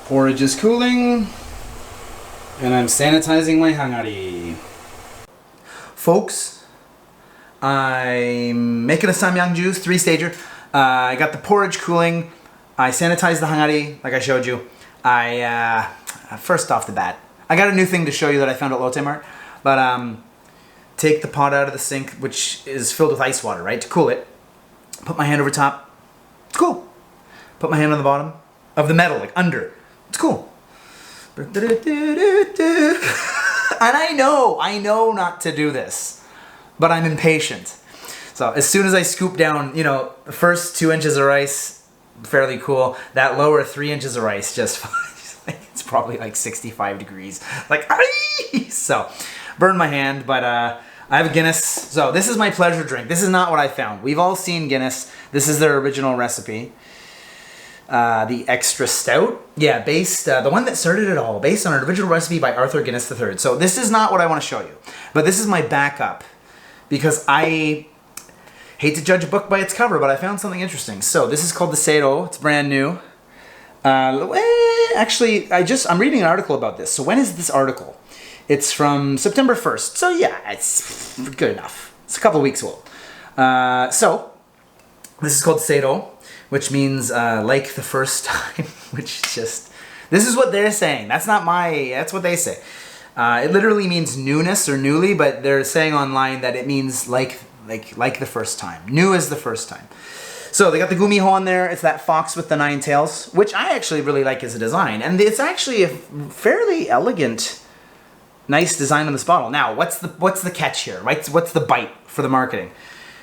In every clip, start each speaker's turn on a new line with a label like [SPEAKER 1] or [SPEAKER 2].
[SPEAKER 1] Porridge is cooling, and I'm sanitizing my hangari. Folks, I'm making a samyang juice, 3-stager. I got the porridge cooling. I sanitized the hangari, like I showed you. First off the bat, I got a new thing to show you that I found at Lotte Mart. But take the pot out of the sink, which is filled with ice water, right, to cool it. Put my hand over top. It's cool. Put my hand on the bottom of the metal, like under. It's cool. And I know not to do this, but I'm impatient. So as soon as I scoop down, you know, the first 2 inches of rice, fairly cool. That lower 3 inches of rice, just it's probably like 65 degrees. Like, aye! So, burn my hand, but I have a Guinness. So this is my pleasure drink. This is not what I found. We've all seen Guinness. This is their original recipe. The extra stout. Yeah, based, the one that started it all, based on an original recipe by Arthur Guinness III. So this is not what I want to show you, but this is my backup because I hate to judge a book by its cover, but I found something interesting. So this is called the Deedeedoodoo. It's brand new. Actually, I'm reading an article about this. So when is this article? It's from September 1st. So yeah, it's good enough. It's a couple weeks old. So this is called Deedeedoodoo, which means like the first time, which just, this is what they're saying. That's not my, that's what they say. It literally means newness or newly, but they're saying online that it means like the first time. New as the first time. So they got the gumiho on there. It's that fox with the 9 tails, which I actually really like as a design. And it's actually a fairly elegant, nice design on this bottle. Now, what's the catch here, right? What's the bite for the marketing?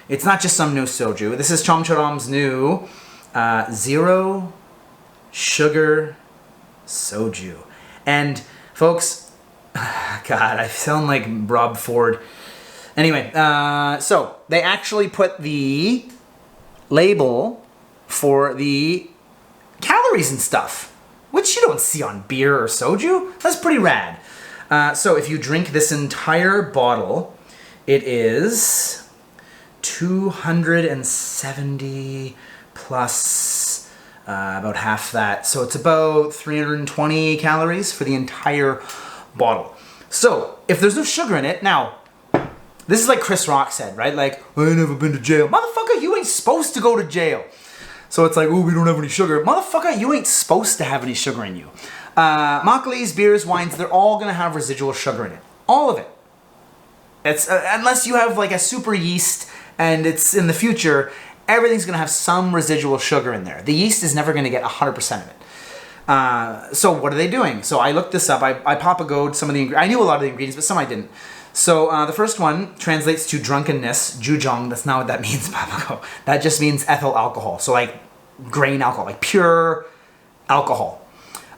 [SPEAKER 1] It's not just some new soju. This is Chomcharam's new 0 sugar soju. And folks, God, I sound like Rob Ford. Anyway, so they actually put the label for the calories and stuff, which you don't see on beer or soju. That's pretty rad. So if you drink this entire bottle, it is 270 plus about half that. So it's about 320 calories for the entire bottle. So if there's no sugar in it, now, this is like Chris Rock said, right? Like, I ain't never been to jail. Motherfucker, you ain't supposed to go to jail. So it's like, oh, we don't have any sugar. Motherfucker, you ain't supposed to have any sugar in you. Makgeollis, beers, wines, they're all gonna have residual sugar in it. All of it. It's unless you have like a super yeast and it's in the future, everything's gonna have some residual sugar in there. The yeast is never gonna get 100% of it. So what are they doing? So I looked this up. I pop-a-goed some of the, I knew a lot of the ingredients, but some I didn't. So the first one translates to drunkenness, jujong. That's not what that means, pop-a-goed. That just means ethyl alcohol. So like grain alcohol, like pure alcohol.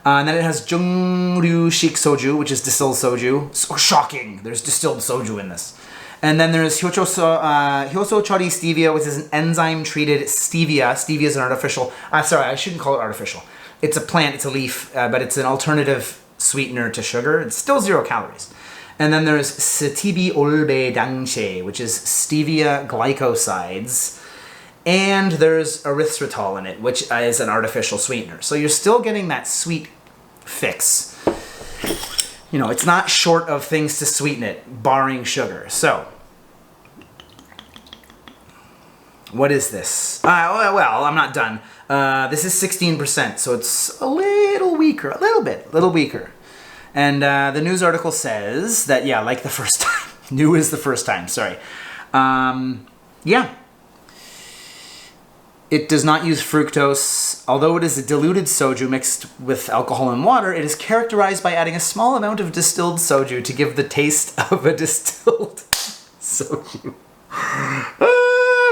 [SPEAKER 1] And then it has Jungru Shik Soju, which is distilled soju. So shocking, there's distilled soju in this. And then there's Hyoso Chori Stevia, which is an enzyme-treated stevia. Stevia is an artificial, sorry, I shouldn't call it artificial. It's a plant, it's a leaf, but it's an alternative sweetener to sugar. It's still 0 calories. And then there's Setibi Olbe Dangshe, which is stevia glycosides. And there's erythritol in it, which is an artificial sweetener. So you're still getting that sweet fix. You know, it's not short of things to sweeten it, barring sugar. So, what is this? Well, I'm not done. This is 16%, so it's a little weaker, a little weaker. And the news article says that, yeah, like the first time. New is the first time, sorry. Yeah. It does not use fructose. Although it is a diluted soju mixed with alcohol and water, it is characterized by adding a small amount of distilled soju to give the taste of a distilled soju.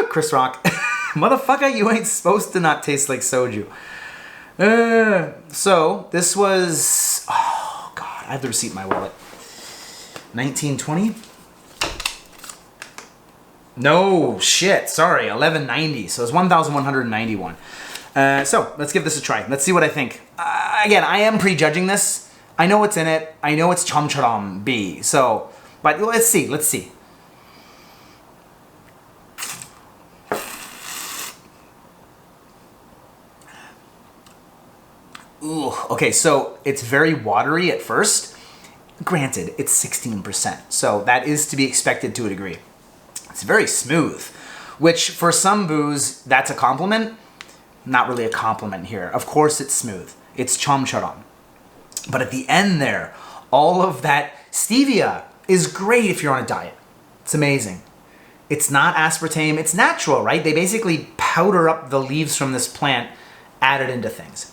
[SPEAKER 1] Chris Rock. Motherfucker, you ain't supposed to not taste like soju. So, this was... Oh, God, I have the receipt in my wallet. 1920? No, shit, sorry, 1190. So it's 1,191. So let's give this a try. Let's see what I think. Again, I am prejudging this. I know what's in it. I know it's Chomcharam B. So, but let's see. Ooh. Okay, so it's very watery at first. Granted, it's 16%, so that is to be expected to a degree. It's very smooth, which for some booze, that's a compliment. Not really a compliment here. Of course it's smooth. It's chomcharam. But at the end there, all of that stevia is great if you're on a diet. It's amazing. It's not aspartame, it's natural, right? They basically powder up the leaves from this plant, add it into things.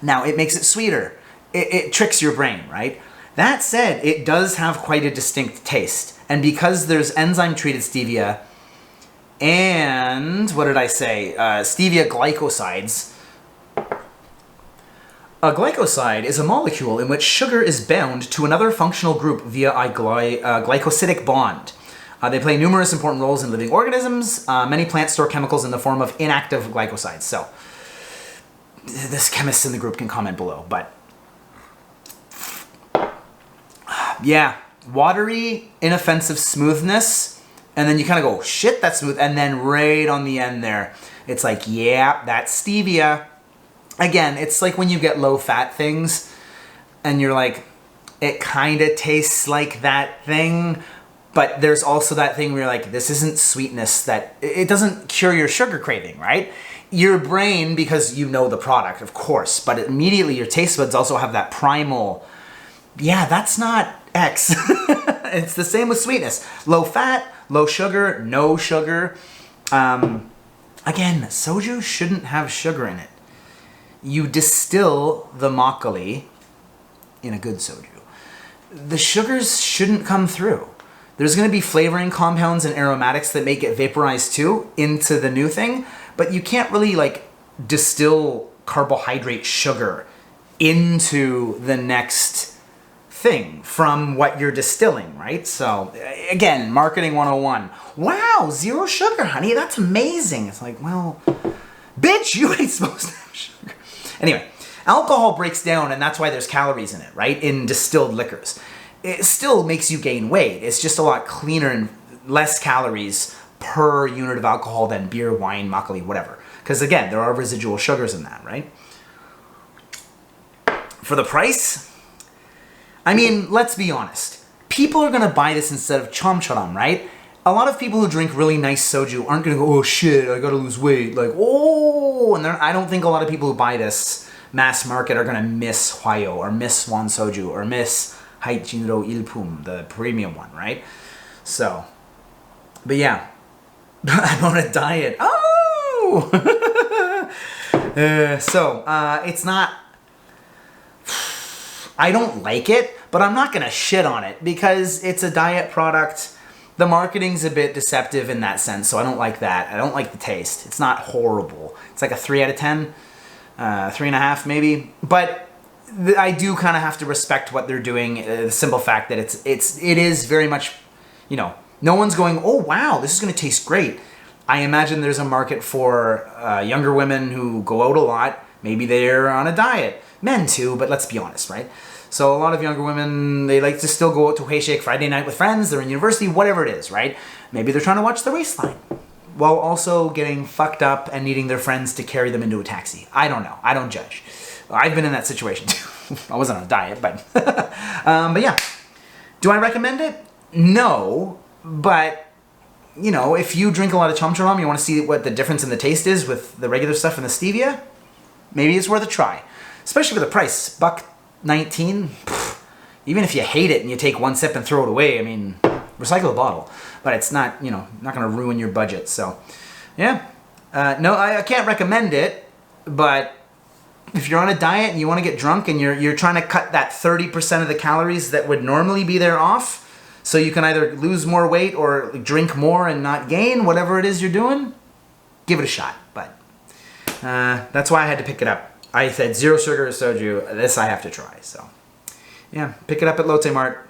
[SPEAKER 1] Now, it makes it sweeter. It tricks your brain, right? That said, it does have quite a distinct taste. And because there's enzyme-treated stevia and, what did I say? Stevia glycosides. A glycoside is a molecule in which sugar is bound to another functional group via a glycosidic bond. They play numerous important roles in living organisms. Many plants store chemicals in the form of inactive glycosides. So, this chemist in the group can comment below, but yeah, watery, inoffensive smoothness, and then you kind of go, shit, that's smooth, and then right on the end there, it's like, yeah, that's stevia. Again, it's like when you get low-fat things, and you're like, it kind of tastes like that thing, but there's also that thing where you're like, this isn't sweetness, that it doesn't cure your sugar craving, right? Your brain, because you know the product, of course, but immediately your taste buds also have that primal, yeah, that's not X. It's the same with sweetness. Low fat, low sugar, no sugar. Again, soju shouldn't have sugar in it. You distill the makgeolli in a good soju. The sugars shouldn't come through. There's going to be flavoring compounds and aromatics that make it vaporize too into the new thing, but you can't really like distill carbohydrate sugar into the next thing from what you're distilling, right? So again, marketing 101. Wow, 0 sugar, honey, that's amazing. It's like, well, bitch, you ain't supposed to have sugar. Anyway, alcohol breaks down, and that's why there's calories in it, right? In distilled liquors. It still makes you gain weight. It's just a lot cleaner and less calories per unit of alcohol than beer, wine, makgeolli, whatever. Because again, there are residual sugars in that, right? For the price, I mean, let's be honest. People are gonna buy this instead of chomcharam, right? A lot of people who drink really nice soju aren't gonna go, oh shit, I gotta lose weight. Like, oh, and I don't think a lot of people who buy this mass market are gonna miss Hwayo or miss Swan Soju or miss Haichinro Ilpum, the premium one, right? So, but yeah, I'm on a diet. Oh! It's not, I don't like it, but I'm not gonna shit on it because it's a diet product. The marketing's a bit deceptive in that sense, so I don't like that. I don't like the taste. It's not horrible. It's like a 3 out of 10, 3.5 maybe, but I do kind of have to respect what they're doing. The simple fact that it is very much, you know, no one's going, oh wow, this is going to taste great. I imagine there's a market for younger women who go out a lot. Maybe they're on a diet. Men too, but let's be honest, right? So a lot of younger women, they like to still go out to Haishake Friday night with friends. They're in university, whatever it is, right? Maybe they're trying to watch the waistline while also getting fucked up and needing their friends to carry them into a taxi. I don't know. I don't judge. I've been in that situation too. I wasn't on a diet, but but yeah. Do I recommend it? No, but you know, if you drink a lot of chomcharam, you want to see what the difference in the taste is with the regular stuff and the stevia, maybe it's worth a try. Especially for the price, $1.19. Even if you hate it and you take one sip and throw it away, I mean, recycle the bottle. But it's not, you know, not going to ruin your budget. So, yeah. No, I can't recommend it, but if you're on a diet and you want to get drunk and you're trying to cut that 30% of the calories that would normally be there off, so you can either lose more weight or drink more and not gain, whatever it is you're doing, give it a shot. But that's why I had to pick it up. I said 0 sugar soju. This I have to try. So, yeah, pick it up at Lotte Mart.